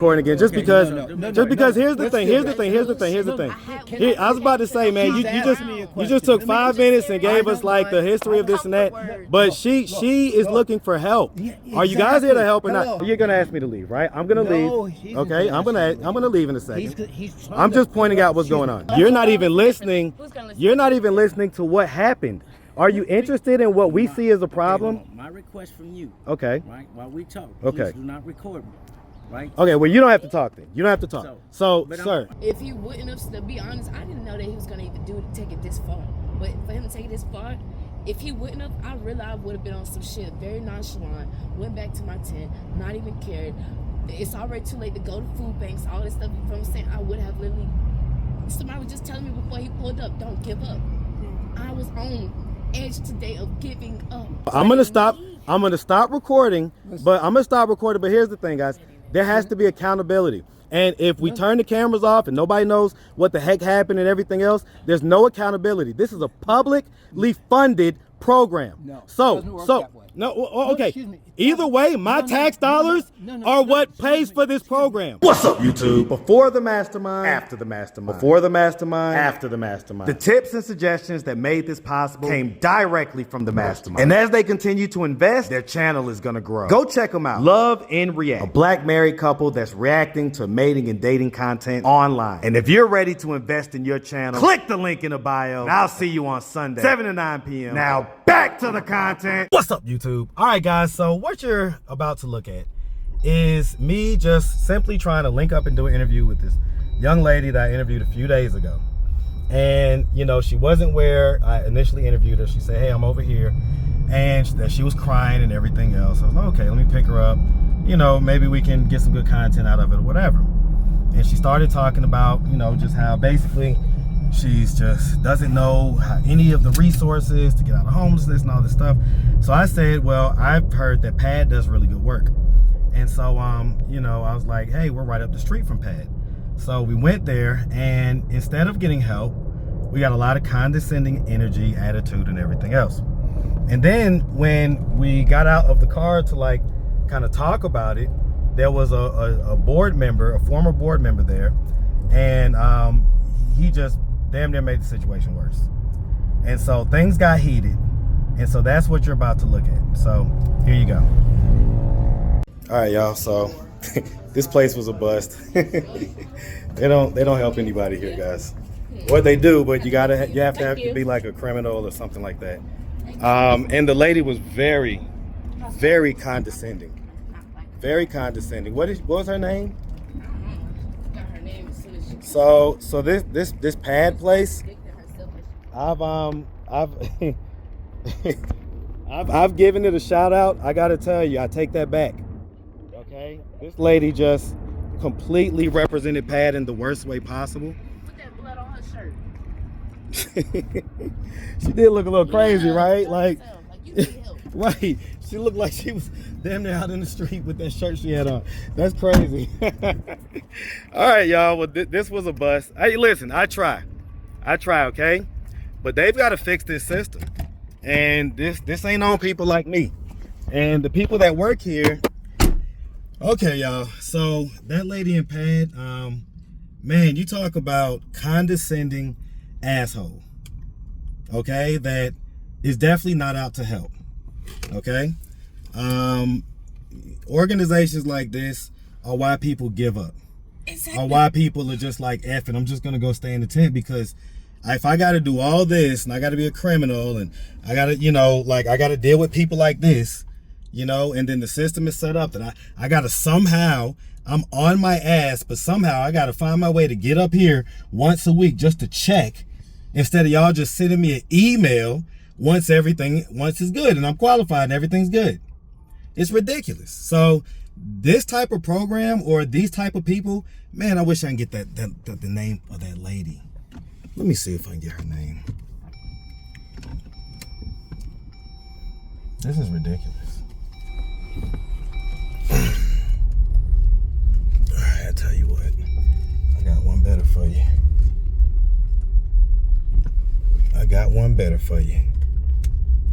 Recording again, just because here's the thing. I was about to say, man, you just took 5 minutes and gave us like the history of this and that, but she is looking for help. Are you guys here to help or not? You're gonna ask me to leave, right? I'm gonna leave. Okay, I'm gonna leave in a second. I'm just pointing out what's going on. You're not even listening. You're not even listening to what happened. Are you interested in what we see as a problem? My request from you. Okay. Right, while we talk, okay. Please do not record me. Right? Okay, well, you don't have to talk then. You don't have to talk. So sir. If he wouldn't have, to be honest, I didn't know that he was going to even take it this far. But for him to take it this far, if he wouldn't have, I realized I would have been on some shit, very nonchalant, went back to my tent, not even cared. It's already too late to go to food banks, all this stuff. You know what I'm saying? I would have literally, somebody was just telling me before he pulled up, don't give up. I was on edge today of giving up. I'm going to stop recording, but here's the thing, guys. There has to be accountability. And if we turn the cameras off and nobody knows what the heck happened and everything else, there's no accountability. This is a publicly funded program. Okay. Either way, my tax dollars are what pays for this program. What's up, YouTube? Before the mastermind, after the mastermind. Before the mastermind, after the mastermind. The tips and suggestions that made this possible came directly from the mastermind. And as they continue to invest, their channel is gonna grow. Go check them out. Love and React, a black married couple that's reacting to mating and dating content online. And if you're ready to invest in your channel, click the link in the bio. And I'll see you on Sunday, 7 to 9 p.m. Now back to the content. What's up, YouTube? All right, guys, so what you're about to look at is me just simply trying to link up and do an interview with this young lady that I interviewed a few days ago. And, you know, she wasn't where I initially interviewed her. She said, hey, I'm over here. And that she was crying and everything else. I was like, okay, let me pick her up. You know, maybe we can get some good content out of it or whatever. And she started talking about, you know, just how basically she's just doesn't know any of the resources to get out of homelessness and all this stuff. So I said, well, I've heard that PAD does really good work. And so, you know, I was like, hey, we're right up the street from PAD. So we went there, and instead of getting help, we got a lot of condescending energy, attitude, and everything else. And then when we got out of the car to like kind of talk about it, there was a board member, a former board member there, and he just damn near made the situation worse. And so things got heated. And so that's what you're about to look at. So here you go. All right, y'all. So this place was a bust. They don't help anybody here, guys. Or they do, but you have to be like a criminal or something like that. And the lady was very, very condescending. Very condescending. What was her name? So this pad place, I've given it a shout out. I gotta tell you, I take that back. Okay, this lady just completely represented PAD in the worst way possible. Put that blood on her shirt. She did look a little crazy, right? Like right. She looked like she was damn near out in the street with that shirt she had on. That's crazy. All right, y'all. Well, this was a bust. Hey, listen, I try, okay? But they've got to fix this system. And this ain't on people like me. And the people that work here, okay, y'all. So that lady in PAD, man, you talk about condescending asshole. Okay? That is definitely not out to help. Okay, organizations like this are why people give up. Exactly. Or why people are just like, F it, I'm just gonna go stay in the tent, because if I gotta do all this and I gotta be a criminal and I gotta, you know, like I gotta deal with people like this, you know, and then the system is set up that I gotta somehow, I'm on my ass, but somehow I gotta find my way to get up here once a week just to check, instead of y'all just sending me an email once it's good and I'm qualified and everything's good. It's ridiculous. So this type of program or these type of people, man, I wish I can get the name of that lady. Let me see if I can get her name. This is ridiculous. All right, I tell you what, I got one better for you.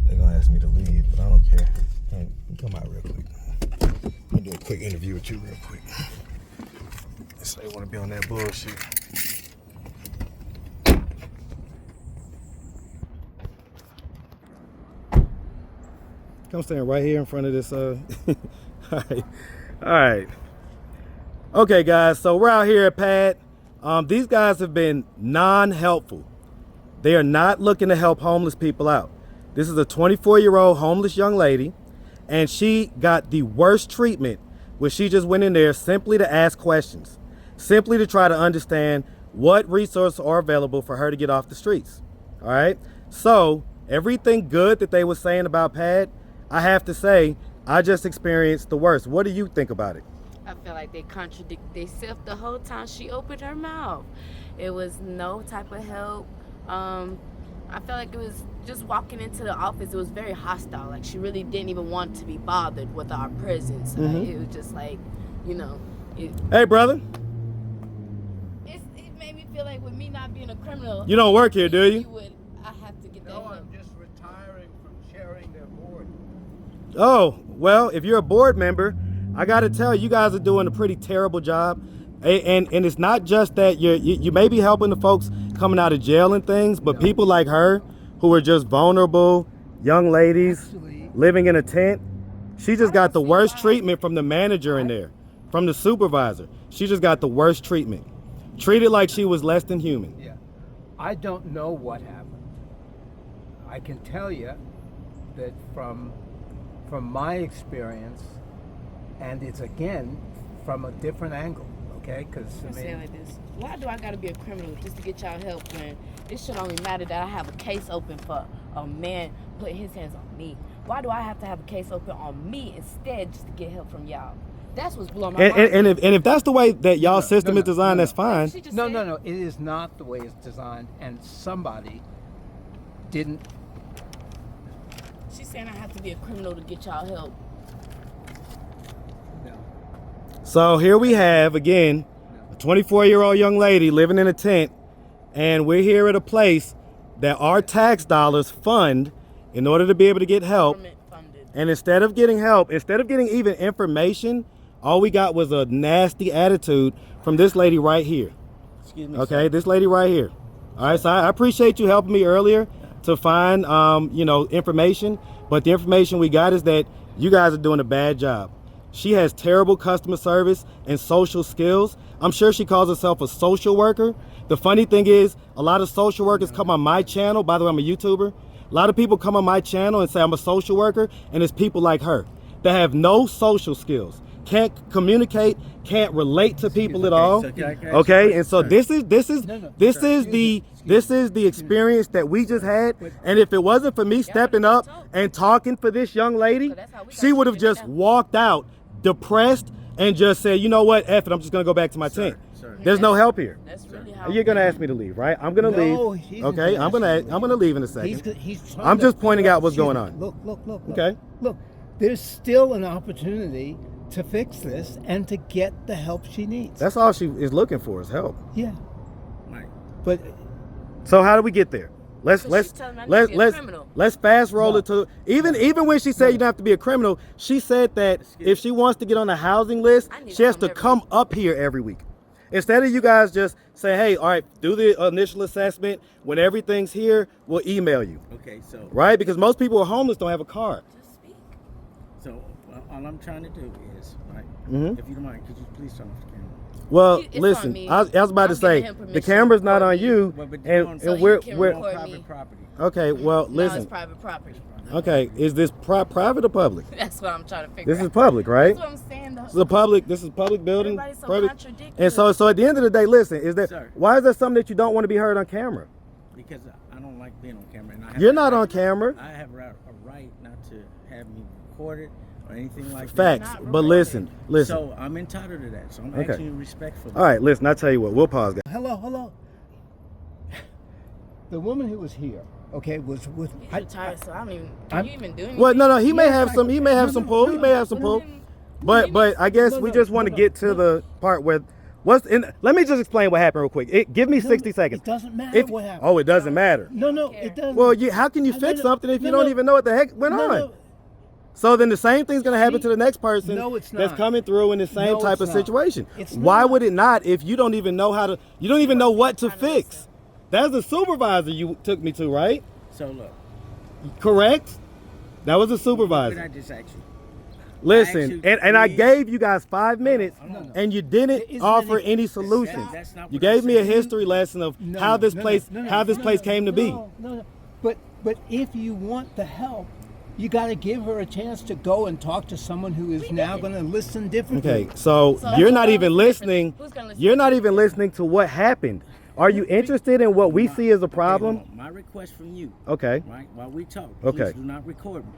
They're gonna ask me to leave, but I don't care. Hey, come out real quick. I'm gonna do a quick interview with you real quick. Niggas, they want to be on that bullshit. Come stand right here in front of this. All right. Okay, guys. So we're out here at Pad. These guys have been non-helpful. They are not looking to help homeless people out. This is a 24-year-old homeless young lady, and she got the worst treatment when she just went in there simply to ask questions, simply to try to understand what resources are available for her to get off the streets. All right. So everything good that they were saying about Pad, I have to say, I just experienced the worst. What do you think about it? I feel like they contradict themselves the whole time she opened her mouth. It was no type of help. I felt like it was just walking into the office. It was very hostile. Like she really didn't even want to be bothered with our presence. Like, it was just like, you know. Hey, brother. It made me feel like with me not being a criminal. You don't work here, do you? I have to get that No, help. I'm just retiring from chairing their board. Oh, well, if you're a board member, I got to tell you, you guys are doing a pretty terrible job. And it's not just that you may be helping the folks coming out of jail and things, but people like her who are just vulnerable young ladies living in a tent, she just got the worst treatment from the manager in there, from the supervisor. She just got the worst treatment. Treated like she was less than human. Yeah. I don't know what happened. I can tell you that from my experience, and it's again from a different angle, okay? Because I Say it mean, like this. Why do I gotta be a criminal just to get y'all help when it should only matter that I have a case open for a man putting his hands on me? Why do I have to have a case open on me instead just to get help from y'all? That's what's blowing my mind. And if that's the way that y'all system is designed, that's fine. no. It is not the way it's designed, and somebody didn't. She's saying I have to be a criminal to get y'all help. No. So here we have, again, a 24-year-old young lady living in a tent, and we're here at a place that our tax dollars fund in order to be able to get help. Government funded. And instead of getting help, instead of getting even information, all we got was a nasty attitude from this lady right here. Excuse me. Okay, Sir. this lady right here. All right, so I appreciate you helping me earlier to find, information. But the information we got is that you guys are doing a bad job. She has terrible customer service and social skills. I'm sure she calls herself a social worker. The funny thing is, a lot of social workers come on my channel. By the way, I'm a YouTuber. A lot of people come on my channel and say I'm a social worker, and it's people like her that have no social skills, can't communicate, can't relate to people at all. Okay, and so this is the experience that we just had. And if it wasn't for me stepping up and talking for this young lady, she would have just walked out depressed and just said, you know what, F it, I'm just gonna go back to my tent. There's no help here. That's really how You're gonna ask me to leave, right? I'm gonna leave. Okay, I'm gonna leave in a second. I'm just pointing out what's going on. Look. Okay. Look, there's still an opportunity to fix this and to get the help she needs. That's all she is looking for is help. Yeah. Right. But So how do we get there? Let's So she's telling me I need to be a criminal. let's fast roll it to even when she said you don't have to be a criminal, she said that if she wants to get on the housing list, I need she has to to come come up here every week. Instead of you guys just say, hey, all right, do the initial assessment. When everything's here, we'll email you. Okay, so Right? Because most people who are homeless don't have a car. Just speak. so all I'm trying to do is, right? Mhm. If you don't mind, could you please turn off the camera? Well, It's on listen, me. I was about to I'm say giving him the permission camera's to not record on me. you, Well, but and So we're you can we're record private me. property. okay. Well, No, it's listen. private property. Okay, is this private or public? That's what I'm trying to figure This out. is public, right? That's what I'm saying. This is a public. This is a public building. Everybody's so Private. contradictory. And so at the end of the day, listen, is that Sir. why is there something that you don't want to be heard on camera? Because I don't like being on camera. And I have You're a not right- on camera. I have a right not to have me recorded or anything like Facts, that. Not but recorded. listen. So I'm entitled to that. So I'm Okay. asking you respectfully. All right, listen. I'll tell you what. We'll pause, guys. hello. The woman who was here, okay, was with. He's retired, so I don't even. Can I'm- you even do anything? Well, no. He may Yes, have some. He may have some pull. He may have some pull. But I guess we just want to get to the part where what's in. Let me just explain what happened real quick. Give me 60 seconds. It doesn't matter what happened. Oh, it doesn't matter. No, it doesn't. Well, how can you No, fix no, something if you no, don't no. even know what the heck went No, on? no. So then the same thing's going to happen to the next person No, it's that's not. coming through in the same No, type it's of not. situation. It's Why not. would it not if you don't even know how to, you don't even know what to fix? That's the supervisor you took me to, right? So look, Correct? That was a what did I supervisor. just ask you? Listen, I asked you, and I please. gave you guys 5 minutes, No. and you didn't Isn't offer any- any solutions. That's not You what I gave me a said. history lesson of No, how this no, place no, no, how this no, place no, came to be. No. But if you want the help, you got to give her a chance to go and talk to someone who is now going to listen differently. Okay, so So you're who's not gonna even listen? listening. Who's gonna listen? You're not even listening to what happened. Are you interested in what we see as a Okay, problem? hold on. My request from you, Okay. right? While we talk, Okay. please do not record me,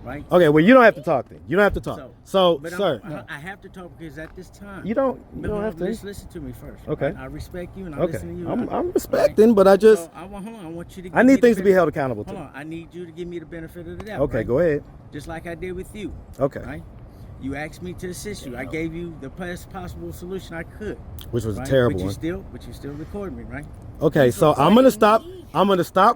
right? Okay, well you don't have to talk then. You don't have to talk. So, but sir, I have to talk because at this time, you don't No, have to. Just listen to me first. Okay. right? I respect you and I Okay. listen to you. I'm respecting, but I just So hold on. I want you to. I give me need the things to be benefit- held accountable Hold to. on. I need you to give me the benefit of the doubt. Okay, right? go ahead. Just like I did with you. Okay. Right. You asked me to assist you. I gave you the best possible solution I could. Which was a right? terrible but one. you still record me, right? Okay, so I'm gonna stop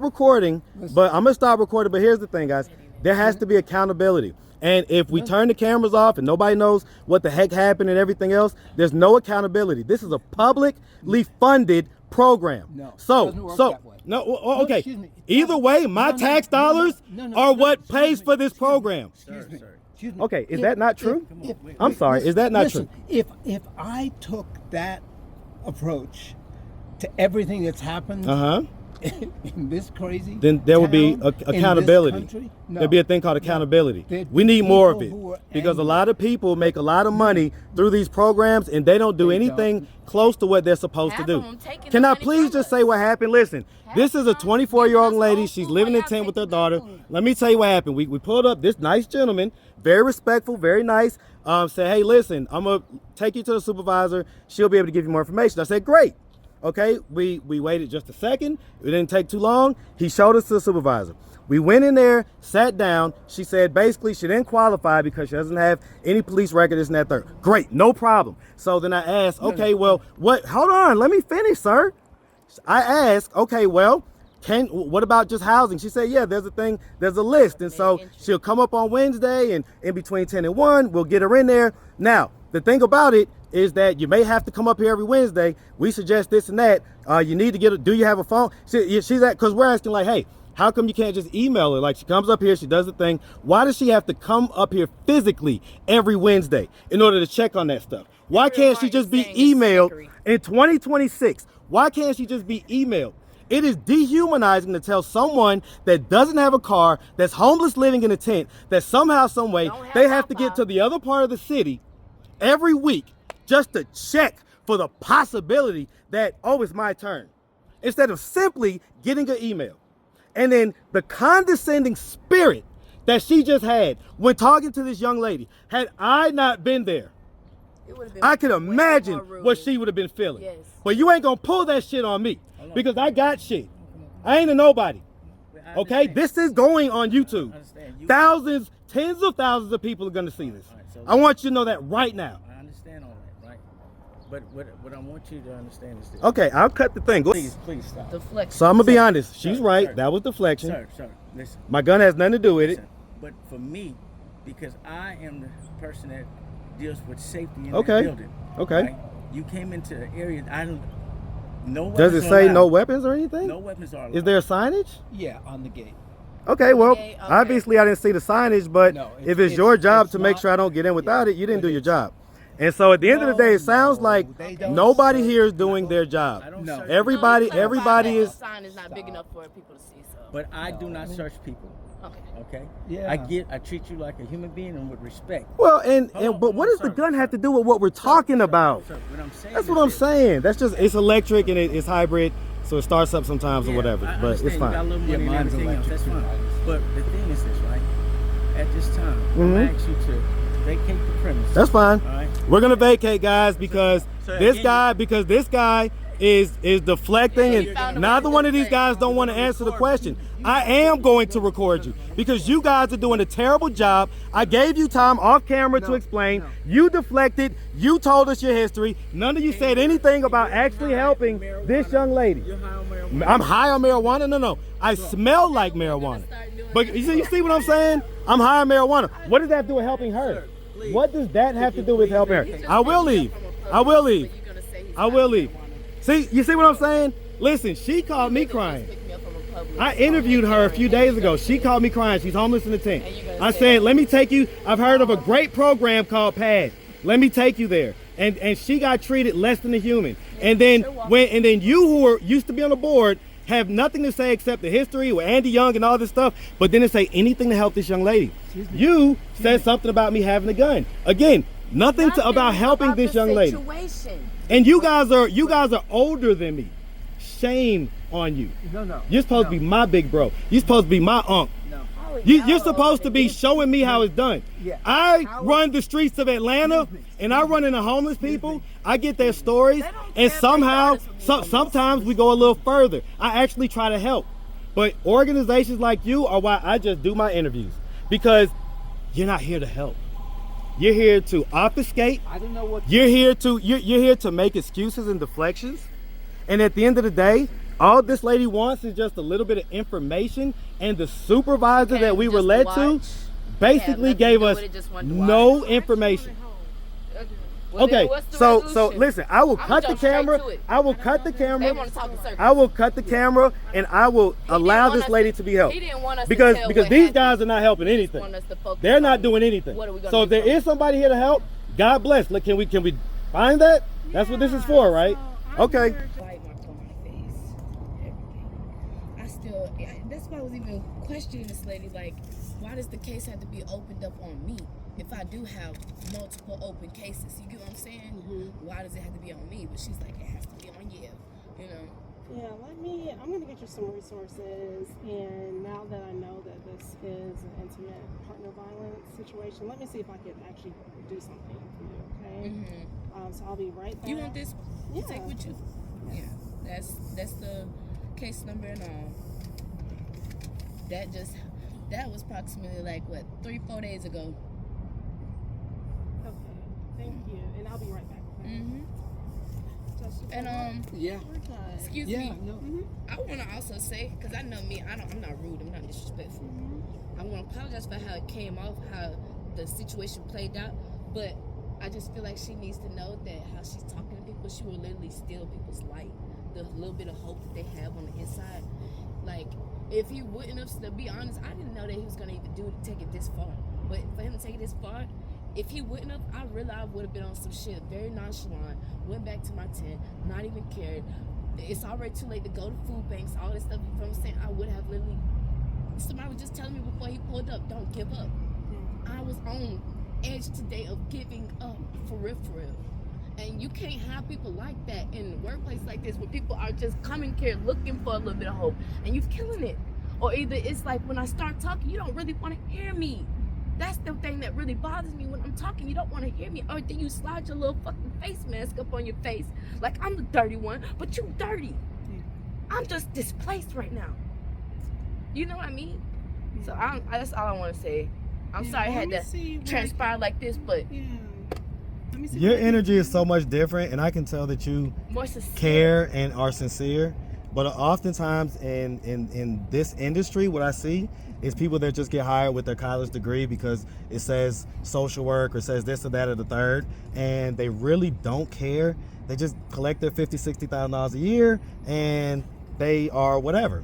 recording, but here's the thing, guys. There has to be accountability. And if we turn the cameras off and nobody knows what the heck happened and everything else, there's no accountability. This is a publicly funded program. No, So it doesn't work that way. okay. excuse me. Either way, my tax dollars are what excuse pays me, for this excuse me. program. Sir, sir. Excuse me. Okay, is that not true? If- I'm sorry, is that not listen, true? If I took that approach to everything that's happened Uh-huh. in this crazy Then there would be town, in this accountability. country, no. There'd be a thing called accountability. There'd We be need more of it people who are because a angry. lot of people make a lot of money through these programs and they don't do They anything don't. close to what they're supposed Half to of do. them taking Can the I money please from just us. say what happened? Listen, this is a Half of them 24-year-old giving us lady. old She's food living while in y'all tent with her taking the daughter. food. Let me tell you what happened. We pulled up this nice gentleman, very respectful, very nice. Said, hey, listen, I'm going to take you to the supervisor. She'll be able to give you more information. I said, great. Okay, we waited just a second. It didn't take too long. He showed us to the supervisor. We went in there, sat down. She said basically she didn't qualify because she doesn't have any police record, this and that third. Great, no problem. So then I asked, okay, well, hold on, let me finish, sir. I asked, okay, well, what about just housing? She said, yeah, there's a list. And so she'll come up on Wednesday and in between 10 and 1, we'll get her in there. Now, the thing about it is that you may have to come up here every Wednesday. We suggest this and that. You need to do you have a phone? She's at, because we're asking like, hey, how come you can't just email her? Like she comes up here, she does the thing. Why does she have to come up here physically every Wednesday in order to check on that stuff? Why can't she just be emailed in 2026? Why can't she just be emailed? It is dehumanizing to tell someone that doesn't have a car, that's homeless living in a tent, that somehow, some way, they have to get to the other part of the city every week just to check for the possibility that, oh, it's my turn. Instead of simply getting an email. And then the condescending spirit that she just had when talking to this young lady, had I not been there, I could imagine what she would have been feeling. Yes. But you ain't gonna pull that shit on me because I got shit. I ain't a nobody. I Okay, understand. this is going on YouTube. I understand. Thousands, tens of thousands of people are gonna see this. All right, so- I want you to know that right now. I understand all that, right? But what I want you to understand is this. Okay, I'll cut the thing. Go. Please stop. Deflection. So I'm gonna be honest. She's Sir, right. sir. That was deflection. Sir, listen. My gun has nothing to do with it. Listen. But for me, because I am the person that deals with safety in Okay. that building. Okay. right? You came into an area I don't. No. Does it weapons are say allowed. no weapons or anything? No weapons are allowed. Is there a signage? Yeah, on the gate. Okay, well, Okay, okay. obviously I didn't see the signage, but No, if it's your job to make not- sure I don't get in without yeah, it, you didn't but do your it's- job. And so at the end of the day, it sounds No, like they don't nobody search- here is doing their job. I don't No. search. Everybody No, you everybody clarified is. that the sign is not big enough for people to see. So. But I do not search people. Okay. Okay. Yeah. I treat you like a human being and with respect. Well, Hold but on, what does the sir, gun have sir. to do with what we're talking about? Sir, what I'm saying That's is what I'm this. saying. That's just, it's electric and it's hybrid, so it starts up sometimes or Yeah, whatever. I But understand it's you got a fine. little money Yeah, and mine's everything else. That's electric fine. too. But the thing is this, right? At this time, I'm Mhm. gonna ask you to vacate the premise. That's fine. All right. We're gonna vacate, guys, because So this again, guy is deflecting, Yeah, you found and a neither way one to of these say. guys don't want to answer the question. I am going to record you because you guys are doing a terrible job. I gave you time off camera to explain. You deflected. You told us your history. None of you said anything about actually helping this young lady. You're high on marijuana. I'm high on marijuana. No. I smell like marijuana. But you see what I'm saying? I'm high marijuana. What does that have to do with helping her? Sir, please. What does that have to do with helping her? You just I will picked me leave. up from a I will public, leave. but you're gonna say he's I will not leave. marijuana. See, you see what I'm saying? Listen, she called me You literally crying. just picked me up from a public, I so interviewed I'm her a like, few and days you're ago. gonna She say- called me crying. She's homeless in the tent. And you're gonna I say said, that. let me take you. I've heard of a great program called PAD. Let me take you there. And she got treated less than a human. And then you who are used to be on the board have nothing to say except the history with Andy Young and all this stuff, but didn't say anything to help this young lady. You said something about me having a gun. Again, nothing about helping about this the young lady. situation. And you guys are older than me. Shame on you. No. You're supposed to be my big bro. You're supposed to be my uncle. You're supposed to be showing me how it's done. Yeah. I run the streets of Atlanta, and I run into homeless people. I get their stories, They don't and care somehow, if they got us from sometimes we go a little further. I actually try to help. But organizations like you are why I just do my interviews, because you're not here to help. You're here to obfuscate. I don't know what. You're here to make excuses and deflections. And at the end of the day, all this lady wants is just a little bit of information, and the supervisor that we were just led watch. to basically nothing to gave do us with it, just wanted to no watch. information. Well, then Okay, what's the so resolution? listen, I will I'ma cut the jump straight camera. to it. I will cut the They camera. want to talk in circles. I will cut the camera, and I will allow want this us lady to- to be helped. he didn't want us to because tell because what these happened. guys are not helping He just anything. want us to focus They're not on doing anything. what are we gonna So if do there from is somebody here to help, God bless. Look, can we find that? That's what this is for, right? Okay. Bite marks on my face, everything. That's why I was even questioning this lady. Like, why does the case have to be opened up on me if I do have multiple open cases? You get what I'm saying? Why does it have to be on me? But she's like, it has to be on you. You know. Yeah, I'm going to get you some resources, and now that I know that this is an intimate partner violence situation, let me see if I can actually do something for you, okay? So I'll be right back. You want this? You Yeah. take with you? Yeah. That's the case number and all. That was approximately like what 3-4 days ago. Okay, thank you, and I'll be right back, okay? Just- And Yeah. We're good. excuse Yeah. me. No. I want to also say, because I know me, I'm not rude, I'm not disrespectful. I want to apologize for how it came off, how the situation played out, but I just feel like she needs to know that how she's talking to people, she will literally steal people's light, the little bit of hope that they have on the inside. Like, if he wouldn't have, to be honest, I didn't know that he was going to even take it this far. But for him to take it this far, if he wouldn't have, I realized I would have been on some shit, very nonchalant, went back to my tent, not even cared. It's already too late to go to food banks, all this stuff. You know what I'm saying? I would have literally, somebody was just telling me before he pulled up, don't give up. I was on edge today of giving up, for real. And you can't have people like that in a workplace like this, where people are just coming here looking for a little bit of hope, and you're killing it. Or either it's like when I start talking, you don't really want to hear me. That's the thing that really bothers me when I'm talking. You don't want to hear me. Or then you slide your little fucking face mask up on your face, like I'm the dirty one, but you dirty. I'm just displaced right now. You know what I mean? So that's all I want to say. I'm sorry I had to transpire like this, but Yeah. Let me see Your what I can energy do. is so much different, and I can tell that you more sincere. care and are sincere. But oftentimes in this industry, what I see is people that just get hired with their college degree because it says social work or says this or that or the third, and they really don't care. They just collect their $50,000-$60,000 a year, and they are whatever.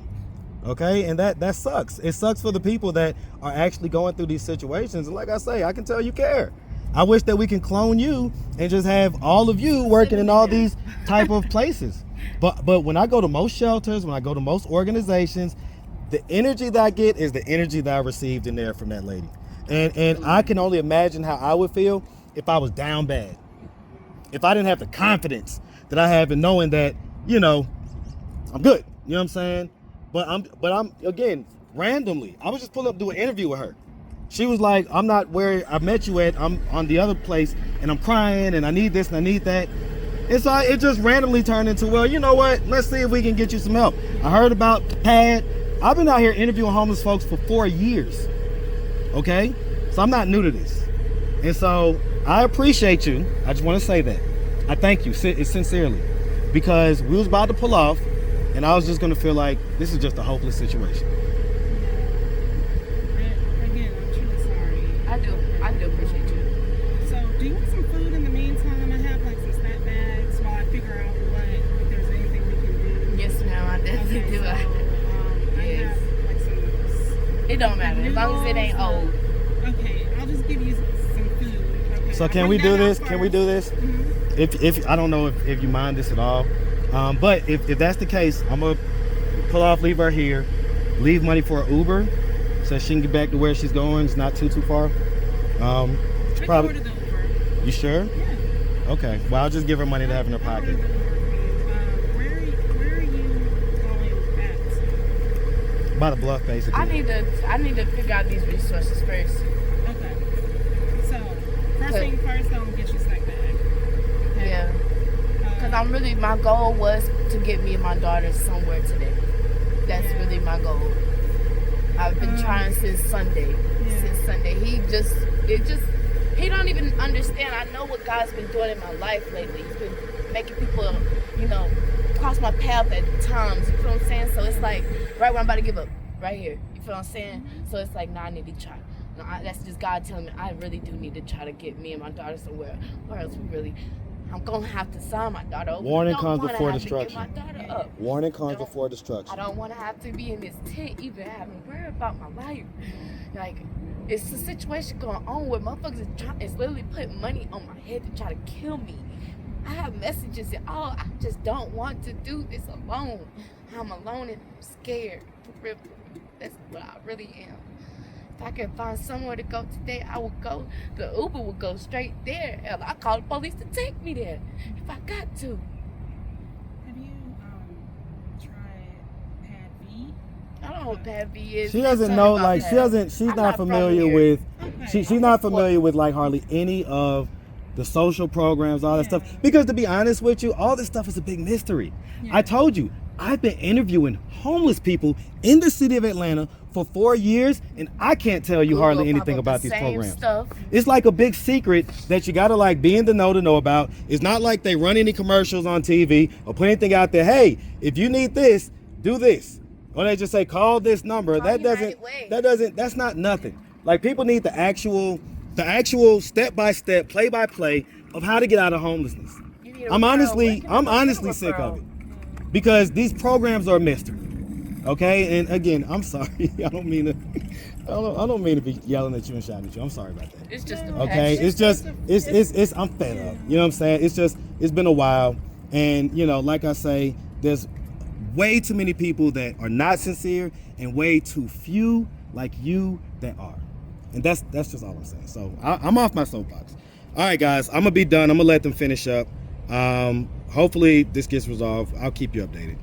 Okay, and that sucks. It sucks for the people that are actually going through these situations. And like I say, I can tell you care. I wish that we can clone you and just have all of you working in all these type of places. But when I go to most shelters, when I go to most organizations, the energy that I get is the energy that I received in there from that lady. And I can only imagine how I would feel if I was down bad. If I didn't have the confidence that I have in knowing that, you know, I'm good. You know what I'm saying? But I'm again, randomly, I was just pulling up to do an interview with her. She was like, I'm not where I met you at, I'm on the other place, and I'm crying, and I need this, and I need that. And so it just randomly turned into, well, you know what? Let's see if we can get you some help. I heard about PAD. I've been out here interviewing homeless folks for 4 years, okay? So I'm not new to this. And so I appreciate you. I just want to say that. I thank you sincerely, because we was about to pull off, and I was just going to feel like this is just a hopeless situation. Again, I'm trying to don't matter as long as it ain't old. Okay, I'll just give you some food. Okay. So can we do this? Can we do this? Mm-hmm. If I don't know if you mind this at all, but if that's the case, I'm gonna pull off, leave her here, leave money for an Uber, so she can get back to where she's going. It's not too far. It's I probably. can order the Uber. You sure? Yeah. Okay. Well, I'll just give her money to have in her I'll pocket. order the Uber for you. Where are you going at? By the bluff, basically. I need to figure out these resources first. Okay. So first thing first, I'm gonna get you a snack bag. Okay? Yeah. Because I'm really, my goal was to get me and my daughter somewhere today. That's really my goal. I've been trying since Sunday. Since Sunday. He don't even understand. I know what God's been doing in my life lately. He's been making people, cross my path at times. You feel what I'm saying? So it's like, right when I'm about to give up, right here. You feel what I'm saying? So it's like, nah, I need to try. No, that's just God telling me I really do need to try to get me and my daughter somewhere. Or else I'm going to have to sign my daughter over. Warning I don't comes wanna before have to destruction. Get my daughter up. Warning comes Don't- before destruction. I don't want to have to be in this tent even having to worry about my life. Like, it's a situation going on where motherfuckers is literally putting money on my head to try to kill me. I have messages and all. I just don't want to do this alone. I'm alone and I'm scared. For real. That's what I really am. If I can find somewhere to go today, I will go. The Uber will go straight there. Hell, I call the police to take me there if I got to. Have you tried Pad V? I don't know what Pad V is. She doesn't Tell me know, about like, that. she's I'm not not from familiar here. with, Okay. she's not familiar with, like, hardly any of the social programs, all that stuff. Because to be honest with you, all this stuff is a big mystery. Yeah. I told you, I've been interviewing homeless people in the city of Atlanta for 4 years, and I can't tell you Google hardly pop anything up about the these same programs. Stuff. It's like a big secret that you gotta like be in the know to know about. It's not like they run any commercials on TV or put anything out there. Hey, if you need this, do this. Or they just say call this number. Call United Way. That's not nothing. Like people need the actual step-by-step, play-by-play of how to get out of homelessness. You need a I'm referral. honestly Where can I get a sick of referral? it. Because these programs are a mystery. Okay, and again, I'm sorry. I don't mean to be yelling at you and shouting at you. I'm sorry about that. It's just a Okay, passion. it's I'm fed up. You know what I'm saying? It's been a while, and like I say, there's way too many people that are not sincere, and way too few like you that are, and that's just all I'm saying. So I'm off my soapbox. All right, guys, I'm gonna be done. I'm gonna let them finish up. Hopefully this gets resolved. I'll keep you updated.